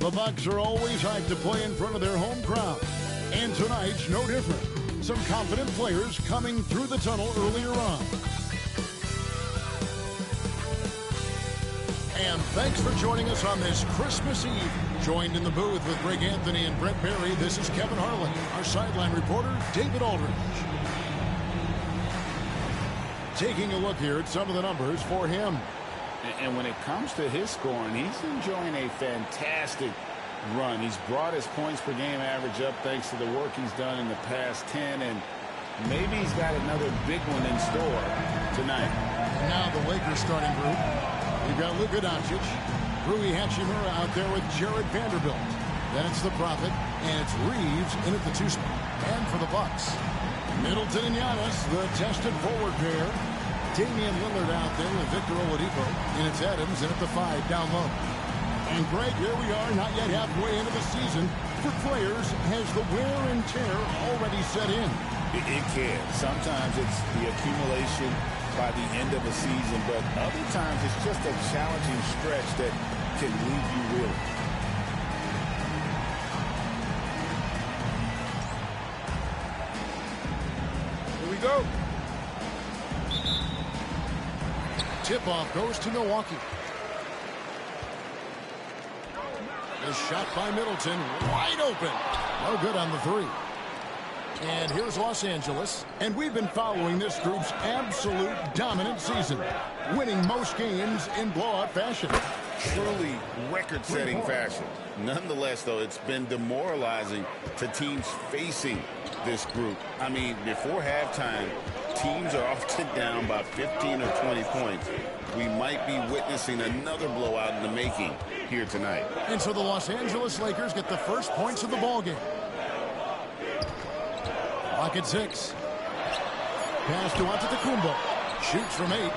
The Bucks are always hyped to play in front of their home crowd. And tonight's no different. Some confident players coming through the tunnel earlier on. And thanks for joining us on this Christmas Eve. Joined in the booth with Greg Anthony and Brent Barry, this is Kevin Harlan. Our sideline reporter, David Aldridge. Taking a look here at some of the numbers for him. And when it comes to his scoring, he's enjoying a fantastic run. He's brought his points per game average up thanks to the work he's done in the past 10, and maybe he's got another big one in store tonight. And now the Lakers starting group. We've got Luka Doncic, Rui Hachimura out there with Jared Vanderbilt. Then it's the Prophet, and it's Reeves in at the 2 spot. And for the Bucks, Middleton and Giannis, the tested forward pair. Damian Lillard out there with Victor Oladipo. And it's Adams in at the 5 down low. And Greg, here we are, not yet halfway into the season. For players, has the wear and tear already set in? It can. Sometimes it's the accumulation by the end of a season, but other times it's just a challenging stretch that can leave you reeling. Here we go. Tip-off goes to Milwaukee. The shot by Middleton, wide open. No good on the 3. And here's Los Angeles. And we've been following this group's absolute dominant season, winning most games in blowout fashion. Truly record-setting fashion. Nonetheless, though, it's been demoralizing to teams facing this group. I mean, before halftime, teams are often down by 15 or 20 points. We might be witnessing another blowout in the making here tonight. And so the Los Angeles Lakers get the first points of the ballgame. Clock at 6. Pass to Antetokounmpo. Shoots from 8.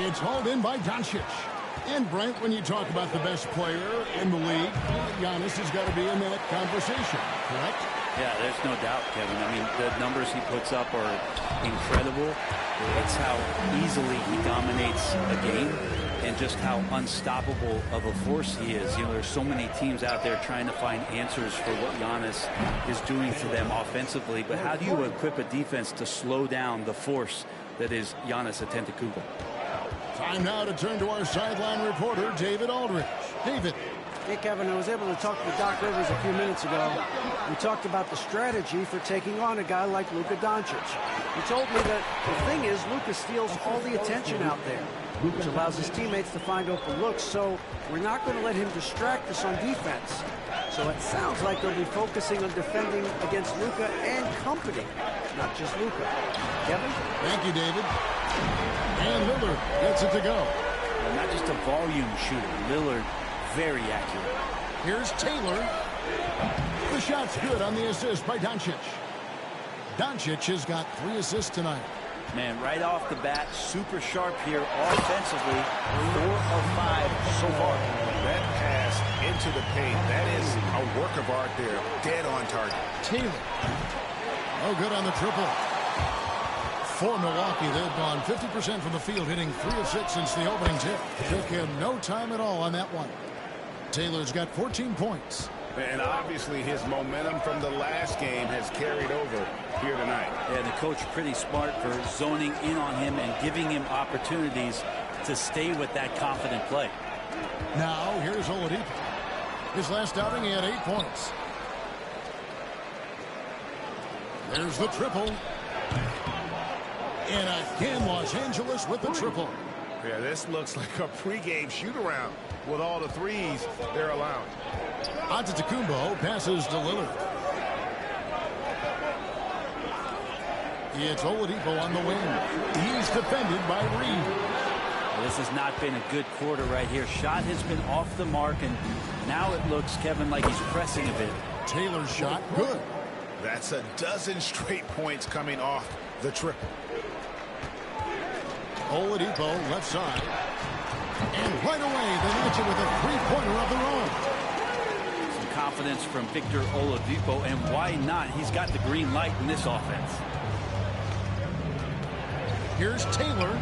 It's hauled in by Doncic. And Brent, when you talk about the best player in the league, Giannis has got to be in that conversation, correct? Yeah, there's no doubt, Kevin. I mean, the numbers he puts up are incredible. It's how easily he dominates a game and just how unstoppable of a force he is. You know, there's so many teams out there trying to find answers for what Giannis is doing to them offensively. But how do you equip a defense to slow down the force that is Giannis Antetokounmpo? Time now to turn to our sideline reporter, David Aldridge. David. Hey, Kevin, I was able to talk to Doc Rivers a few minutes ago. We talked about the strategy for taking on a guy like Luka Doncic. He told me that the thing is Luka steals all the attention out there, which allows his teammates to find open looks, so we're not going to let him distract us on defense. So it sounds like they'll be focusing on defending against Luka and company, not just Luka. Kevin? Thank you, David. And Lillard gets it to go. Well, not just a volume shooter. Lillard, very accurate. Here's Taylor. The shot's good on the assist by Doncic. Doncic has got 3 assists tonight. Man, right off the bat, super sharp here offensively. 4 of 5 so far. That pass into the paint, that is a work of art there. Dead on target. Taylor. Oh, good on the triple. For Milwaukee, they've gone 50% from the field, hitting 3 of 6 since the opening tip. Took him no time at all on that one. Taylor's got 14 points. And obviously his momentum from the last game has carried over here tonight. Yeah, the coach pretty smart for zoning in on him and giving him opportunities to stay with that confident play. Now, here's Oladipo. His last outing, he had 8 points. There's the triple. And again, Los Angeles with the triple. Yeah, this looks like a pregame shoot-around with all the threes they're allowing. Antetokounmpo passes to Lillard. It's Oladipo on the wing. He's defended by Reed. Well, this has not been a good quarter right here. Shot has been off the mark, and now it looks, Kevin, like he's pressing a bit. Taylor's shot, good. That's a dozen straight points coming off the triple. Oladipo left side. And right away, they match it with a three-pointer of their own. Some confidence from Victor Oladipo, and why not? He's got the green light in this offense. Here's Taylor.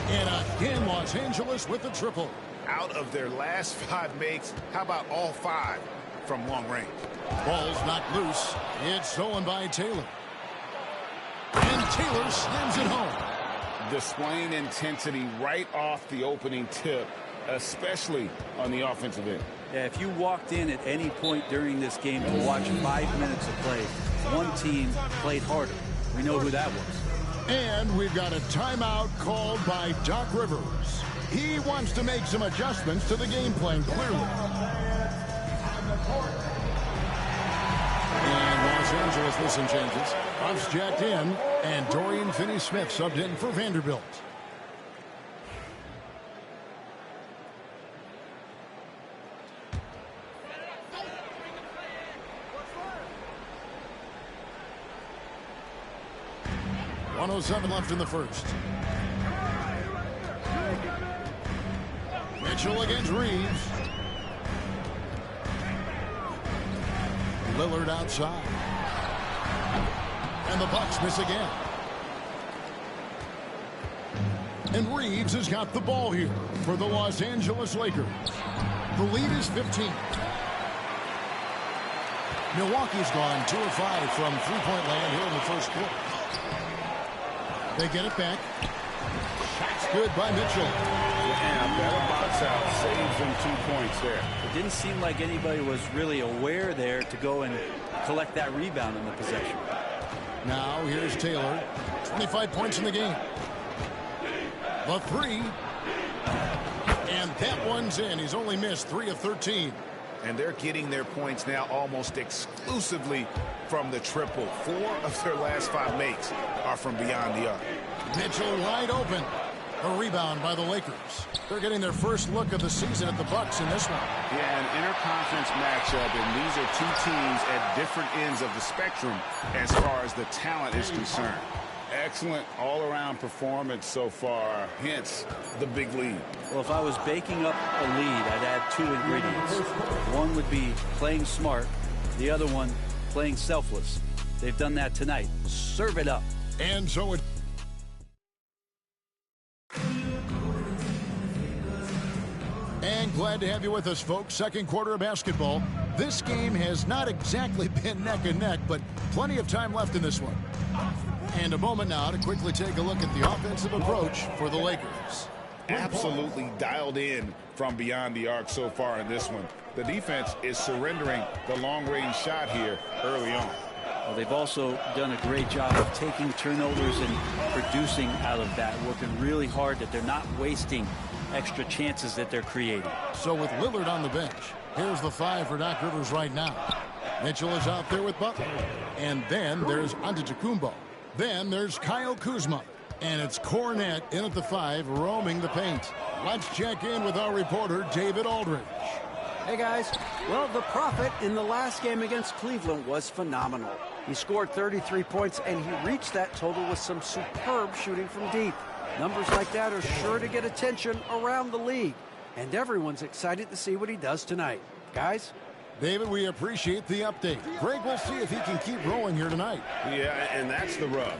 And again, Los Angeles with the triple. out of their last 5 makes, how about all 5 from long range? Ball's knocked loose. It's stolen by Taylor. And Taylor slams it home. Displaying intensity right off the opening tip, especially on the offensive end. Yeah, if you walked in at any point during this game to watch 5 minutes of play, one team played harder. We know who that was. And we've got a timeout called by Doc Rivers. He wants to make some adjustments to the game plan, clearly. And Los Angeles with some changes. Buffs jacked in, and Dorian Finney-Smith subbed in for Vanderbilt. .107 left in the first. Mitchell against Reeves. Lillard outside. And the Bucks miss again. And Reeves has got the ball here for the Los Angeles Lakers. The lead is 15. Milwaukee's gone 2 of 5 from three-point land here in the first quarter. They get it back. Shot's good by Mitchell. And a better box out saves them 2 points there. It didn't seem like anybody was really aware there to go and collect that rebound in the possession. Now here's Taylor. 25 points in the game. The three. And that one's in. He's only missed 3 of 13. And they're getting their points now almost exclusively from the triple. 4 of their last 5 makes are from beyond the arc. Mitchell wide open. A rebound by the Lakers. They're getting their first look of the season at the Bucks in this one. Yeah, an interconference matchup, and these are 2 teams at different ends of the spectrum as far as the talent is concerned. Excellent all-around performance so far, hence the big lead. Well, if I was baking up a lead, I'd add 2 ingredients. One would be playing smart. The other one, playing selfless. They've done that tonight. Serve it up. And so it... And glad to have you with us, folks. Second quarter of basketball. This game has not exactly been neck and neck, but plenty of time left in this one. And a moment now to quickly take a look at the offensive approach for the Lakers. Absolutely dialed in from beyond the arc so far in this one. The defense is surrendering the long-range shot here early on. Well, they've also done a great job of taking turnovers and producing out of that, working really hard that they're not wasting extra chances that they're creating. So with Lillard on the bench, here's the 5 for Doc Rivers right now. Mitchell is out there with Butler. And then there's Antetokounmpo. Then there's Kyle Kuzma. And it's Cornette in at the 5, roaming the paint. Let's check in with our reporter, David Aldridge. Hey, guys. Well, the Prophet in the last game against Cleveland was phenomenal. He scored 33 points, and he reached that total with some superb shooting from deep. Numbers like that are sure to get attention around the league. And everyone's excited to see what he does tonight. Guys? David, we appreciate the update. Greg, let's see if he can keep rolling here tonight. Yeah, and that's the rub.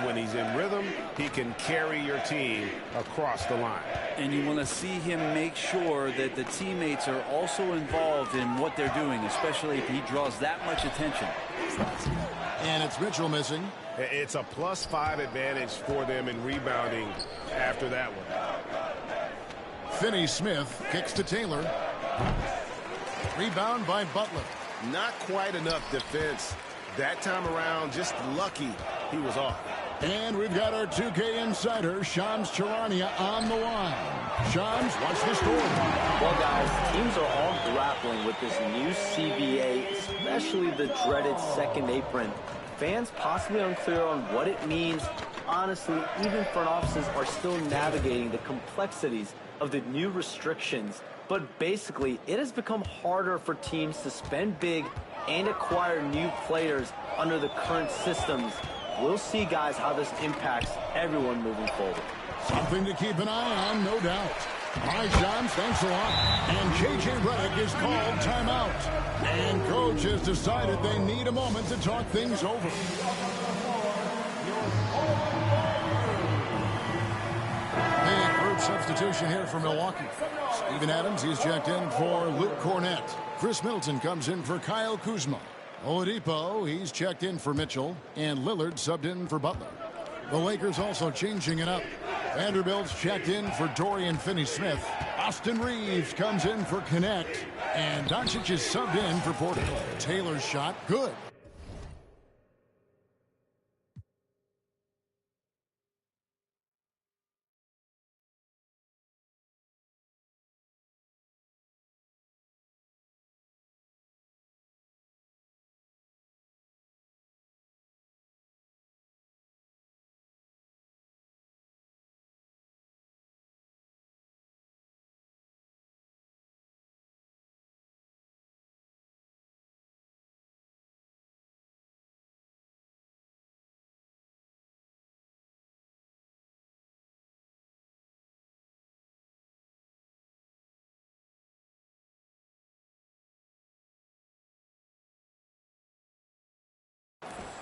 When he's in rhythm, he can carry your team across the line. And you want to see him make sure that the teammates are also involved in what they're doing, especially if he draws that much attention. And it's Mitchell missing. It's a +5 advantage for them in rebounding after that one. Finney-Smith kicks to Taylor. Rebound by Butler. Not quite enough defense. That time around, just lucky he was off. And we've got our 2K insider, Shams Charania, on the line. Shams, what's the story? Well, guys, teams are all grappling with this new CBA, especially the dreaded second apron. Fans possibly unclear on what it means. Honestly, even front offices are still navigating the complexities of the new restrictions. But basically, it has become harder for teams to spend big and acquire new players under the current systems. We'll see, guys, how this impacts everyone moving forward. Something to keep an eye on, no doubt. All right, Shams, thanks a lot. And J.J. Redick is called timeout. And Coach has decided they need a moment to talk things over. The group substitute substitution here for Milwaukee. Steven Adams, he's checked in for Luke Cornett. Chris Middleton comes in for Kyle Kuzma. Oladipo, he's checked in for Mitchell. And Lillard subbed in for Butler. The Lakers also changing it up. Vanderbilt's checked in for Dorian Finney-Smith. Austin Reeves comes in for Connect. And Doncic is subbed in for Porter. Taylor's shot, good.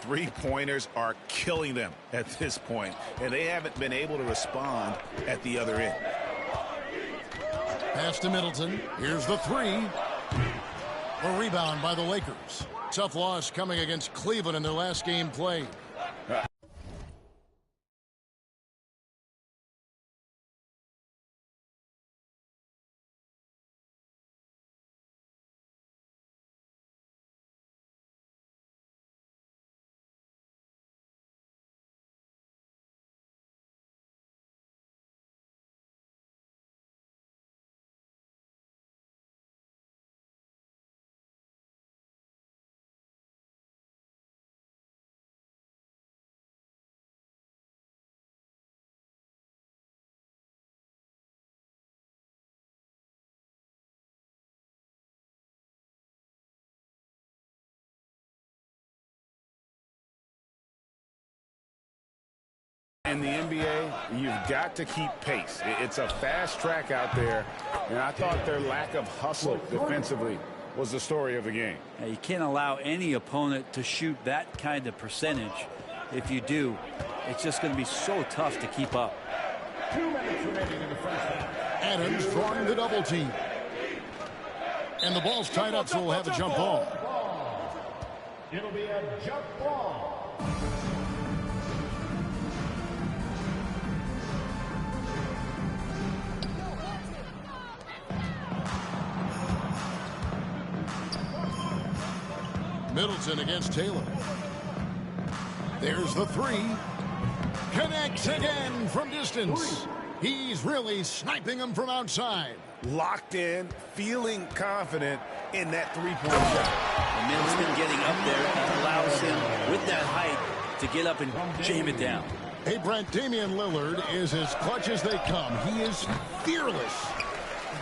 Three-pointers are killing them at this point, and they haven't been able to respond at the other end. Pass to Middleton. Here's the three. A rebound by the Lakers. Tough loss coming against Cleveland in their last game played. In the NBA, you've got to keep pace. It's a fast track out there, and I thought their lack of hustle defensively was the story of the game. Now, you can't allow any opponent to shoot that kind of percentage. If you do, it's just going to be so tough to keep up. 2 minutes remaining in the first half. Adams drawing the double team. And the ball's tied up, so we'll have a jump ball. It'll be a jump ball. Middleton against Taylor. There's the three. Connects again from distance. He's really sniping them from outside. Locked in, feeling confident in that three-point shot. And Middleton getting up there allows him, with that height, to get up and jam it down. Hey, Brent, Damian Lillard is as clutch as they come. He is fearless.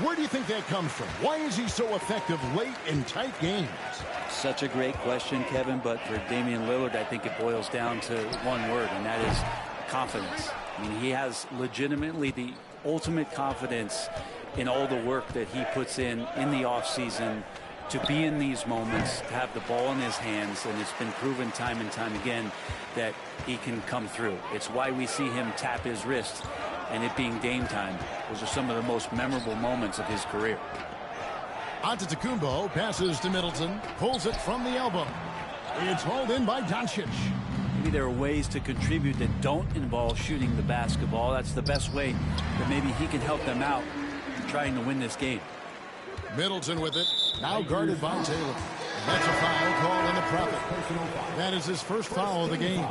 Where do you think that comes from? Why is he so effective late in tight games? Such a great question, Kevin, but for Damian Lillard, I think it boils down to one word, and that is confidence. I mean, he has legitimately the ultimate confidence in all the work that he puts in the offseason to be in these moments, to have the ball in his hands, and it's been proven time and time again that he can come through. It's why we see him tap his wrist, and it being game time. Those are some of the most memorable moments of his career. Antetokounmpo passes to Middleton, pulls it from the elbow. It's hauled in by Doncic. Maybe there are ways to contribute that don't involve shooting the basketball. That's the best way that maybe he can help them out trying to win this game. Middleton with it, now guarded by Taylor. That's a foul call on the Prophet. That is his first foul of the game.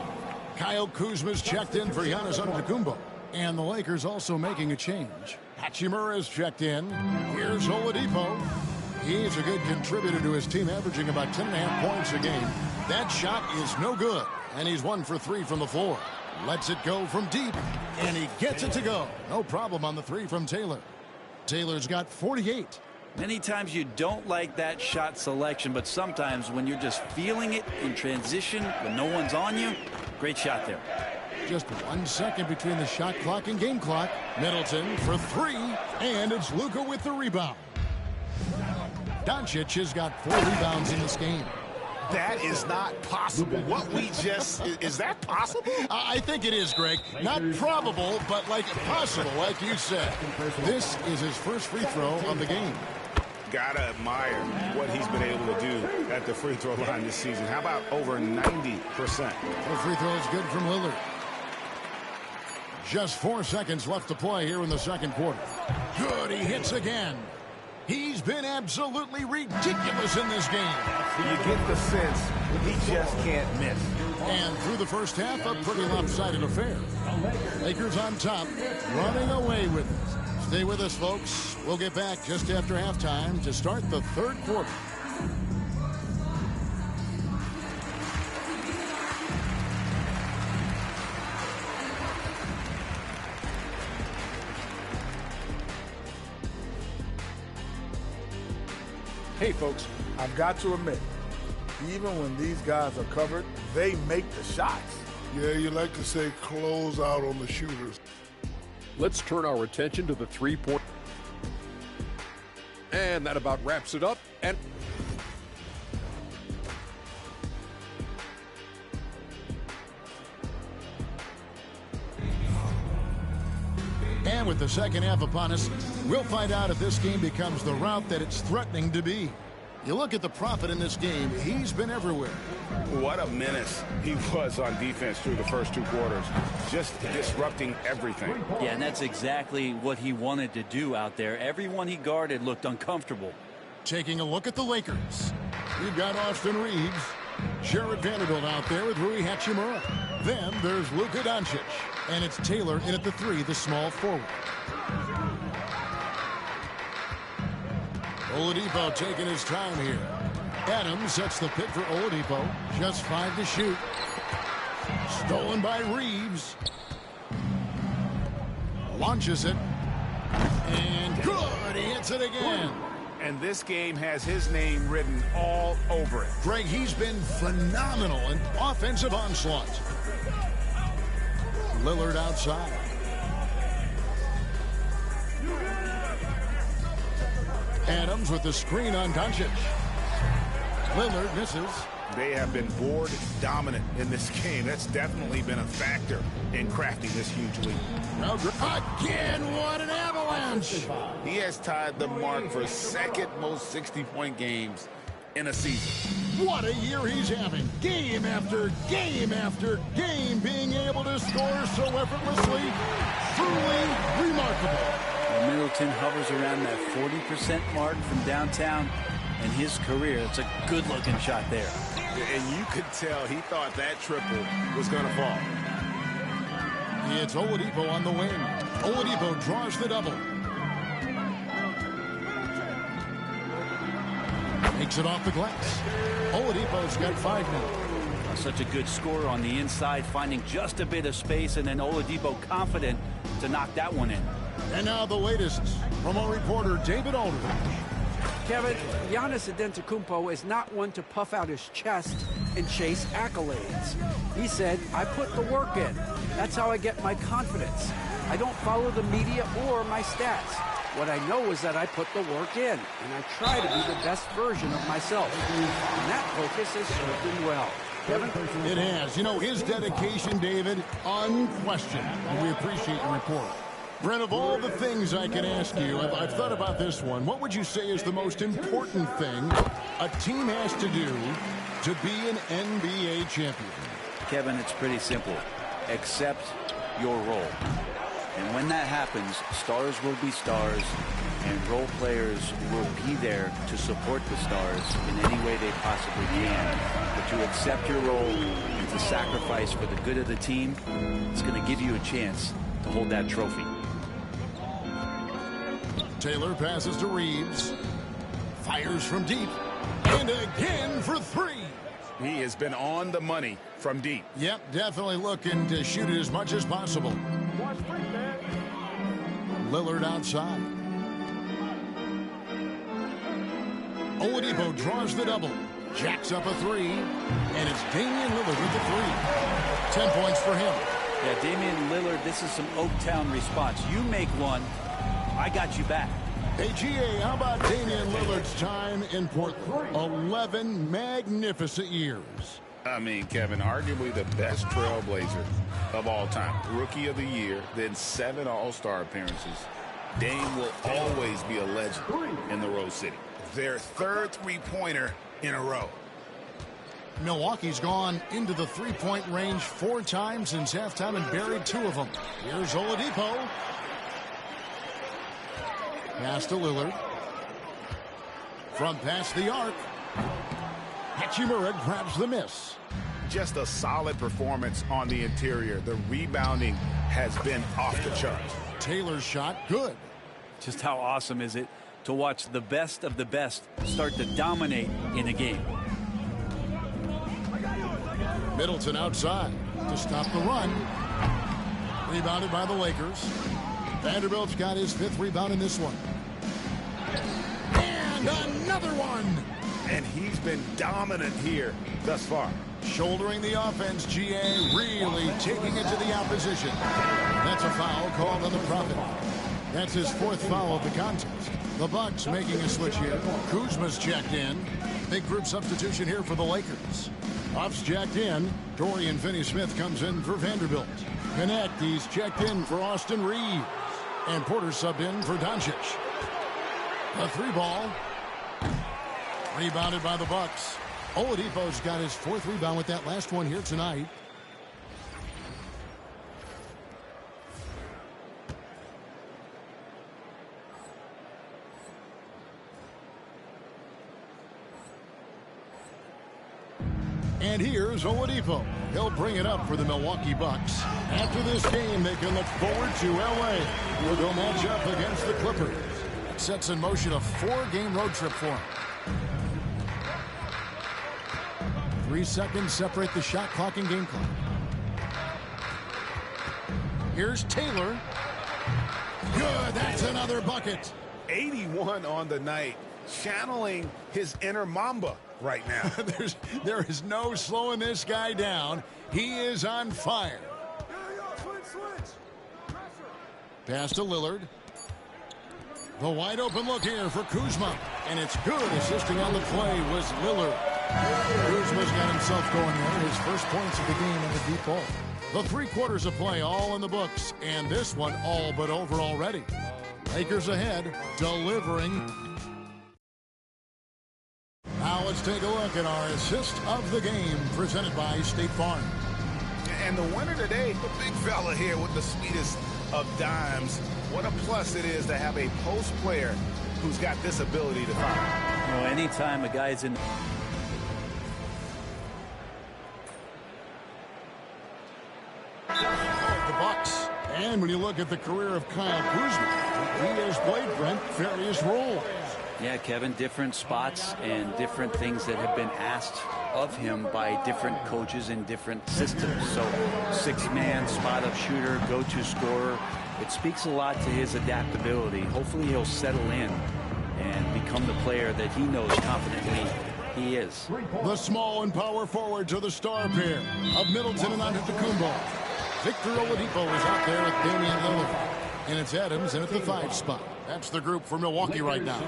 Kyle Kuzma's checked in for Giannis Antetokounmpo. And the Lakers also making a change. Hachimura's checked in. Here's Oladipo. He's a good contributor to his team, averaging about 10.5 points a game. That shot is no good, and he's 1 for 3 from the floor. Lets it go from deep, and he gets it to go. No problem on the three from Taylor. Taylor's got 48. Many times you don't like that shot selection, but sometimes when you're just feeling it in transition, when no one's on you, great shot there. Just 1 second between the shot clock and game clock. Middleton for three, and it's Luka with the rebound. Doncic has got 4 rebounds in this game. That is not possible. What we just, is that possible? I think it is, Greg. Not probable, but like possible, like you said. This is his first free throw of the game. Gotta admire what he's been able to do at the free throw line this season. How about over 90%? The free throw is good from Lillard. Just 4 seconds left to play here in the second quarter. Good, he hits again. He's been absolutely ridiculous in this game. You get the sense he just can't miss. And through the first half, a pretty lopsided affair. Lakers on top, running away with it. Stay with us, folks. We'll get back just after halftime to start the third quarter. Hey, folks, I've got to admit, even when these guys are covered, they make the shots. Yeah, you like to say close out on the shooters. Let's turn our attention to the three-point. And that about wraps it up. And with the second half upon us, we'll find out if this game becomes the route that it's threatening to be. You look at the Prophet in this game, he's been everywhere. What a menace he was on defense through the first two quarters, just disrupting everything. Yeah, and that's exactly what he wanted to do out there. Everyone he guarded looked uncomfortable. Taking a look at the Lakers. You've got Austin Reeves, Jarred Vanderbilt out there with Rui Hachimura. Then there's Luka Doncic, and it's Taylor in at the three, the small forward. Oladipo taking his time here. Adams sets the pick for Oladipo. Just 5 to shoot. Stolen by Reeves. Launches it. And good. He hits it again. And this game has his name written all over it. Greg, he's been phenomenal in offensive onslaught. Lillard outside. Adams with the screen on Doncic. Lillard misses. They have been board dominant in this game. That's definitely been a factor in crafting this huge lead. Again, what an avalanche! He has tied the mark for second most 60-point games in a season. What a year he's having. Game after game after game, being able to score so effortlessly. Truly remarkable. Middleton hovers around that 40% mark from downtown in his career. It's a good-looking shot there. And you could tell he thought that triple was going to fall. It's Oladipo on the wing. Oladipo draws the double. Makes it off the glass. Oladipo's got 5 now. Such a good scorer on the inside, finding just a bit of space, and then Oladipo confident to knock that one in. And now the latest from our reporter, David Aldridge. Kevin, Giannis Antetokounmpo is not one to puff out his chest and chase accolades. He said, I put the work in. That's how I get my confidence. I don't follow the media or my stats. What I know is that I put the work in, and I try to be the best version of myself. And that focus has served him well. Kevin? It has. You know, his dedication, David, unquestioned. And we appreciate your report. Brent, of all the things I can ask you, I've thought about this one. What would you say is the most important thing a team has to do to be an NBA champion? Kevin, it's pretty simple. Accept your role. And when that happens, stars will be stars, and role players will be there to support the stars in any way they possibly can. But to accept your role and to sacrifice for the good of the team, it's going to give you a chance to hold that trophy. Taylor passes to Reeves. Fires from deep. And again for 3. He has been on the money from deep. Yep, definitely looking to shoot it as much as possible. Lillard outside. Oladipo draws the double. Jacks up a 3. And it's Damian Lillard with the 3. 10 points for him. Yeah, Damian Lillard, this is some Oaktown response. You make one, I got you back. Hey, GA, how about Damian Lillard's time in Portland? 11 magnificent years. I mean, Kevin, arguably the best trailblazer of all time. Rookie of the Year, then 7 All-Star appearances. Dame will always be a legend in the Rose City. Their third three-pointer in a row. Milwaukee's gone into the three-point range 4 times since halftime and buried 2 of them. Here's Oladipo. Pass to Lillard. From past the arc. Hachimura grabs the miss. Just a solid performance on the interior. The rebounding has been off the charts. Taylor's shot, good. Just how awesome is it to watch the best of the best start to dominate in a game. Middleton outside to stop the run. Rebounded by the Lakers. Vanderbilt's got his 5th rebound in this one. And another one. And he's been dominant here thus far. Shouldering the offense, GA really taking it to the opposition. That's a foul called on the Prophet. That's his 4th foul of the contest. The Bucks making a switch here. Kuzma's checked in. Big group substitution here for the Lakers. Off's jacked in. Dorian Finney-Smith comes in for Vanderbilt. Connect, he's checked in for Austin Reeves. And Porter subbed in for Doncic. A 3-ball. Rebounded by the Bucks. Oladipo's got his 4th rebound with that last one here tonight. And here's Oladipo. He'll bring it up for the Milwaukee Bucks. After this game, they can look forward to L.A., where they'll match up against the Clippers. That sets in motion a 4-game road trip for them. 3 seconds separate the shot clock and game clock. Here's Taylor. Good, that's another bucket. 81 on the night, channeling his inner Mamba right now. There is no slowing this guy down. He is on fire. Pass to Lillard. The wide open look here for Kuzma. And it's good. Assisting on the play was Lillard. Kuzma's got himself going there. His first points of the game in the deep ball. The 3 quarters of play all in the books. And this one all but over already. Lakers ahead, delivering. Now let's take a look at our assist of the game presented by State Farm. And the winner today, the big fella here with the sweetest of dimes. What a plus it is to have a post player who's got this ability to find. Well, anytime a guy's in. The Bucks. And when you look at the career of Kyle Kuzma, he has played, Brent, various roles. Yeah, Kevin, different spots and different things that have been asked of him by different coaches in different systems. So 6-man, spot-up shooter, go-to scorer. It speaks a lot to his adaptability. Hopefully he'll settle in and become the player that he knows confidently he is. The small and power forwards are the star pair of Middleton and Antetokounmpo. Victor Oladipo is out there with Damian Lillard. And it's Adams in at the 5 spot. That's the group for Milwaukee right now.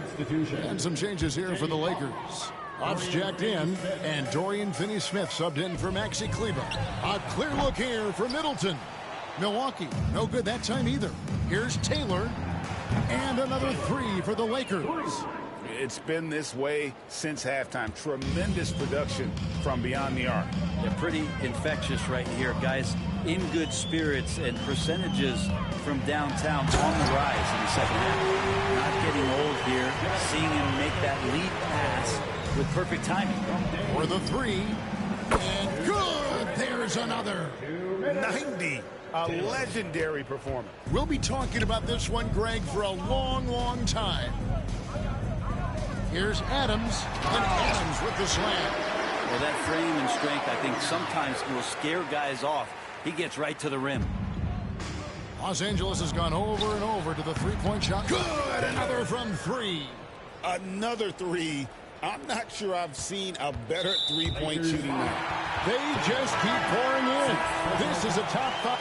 And some changes here for the Lakers. Off's jacked in, and Dorian Finney-Smith subbed in for Maxi Kleber. A clear look here for Middleton. Milwaukee, no good that time either. Here's Taylor, and another 3 for the Lakers. It's been this way since halftime. Tremendous production from beyond the arc. Yeah, pretty infectious right here, guys. In good spirits and percentages from downtown on the rise in the second half. Not getting old here. Seeing him make that lead pass with perfect timing. For the 3, and good. There's another. 90. A legendary performance. We'll be talking about this one, Greg, for a long, long time. Here's Adams, and Adams with the slam. Well, that frame and strength, I think, sometimes will scare guys off. He gets right to the rim. Los Angeles has gone over and over to the 3-point shot. Good! Another from 3. Another 3. I'm not sure I've seen a better 3-point shooting night. They just keep pouring in. This is a top 5.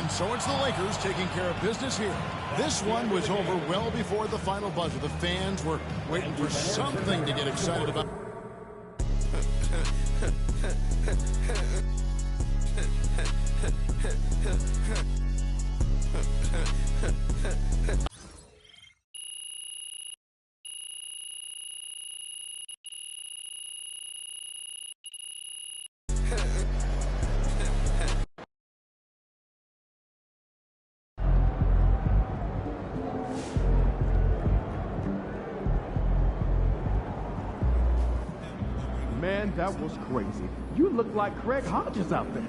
And so it's the Lakers taking care of business here. This one was over well before the final buzzer. The fans were waiting for something to get excited about. Man, that was crazy. You look like Craig Hodges out there.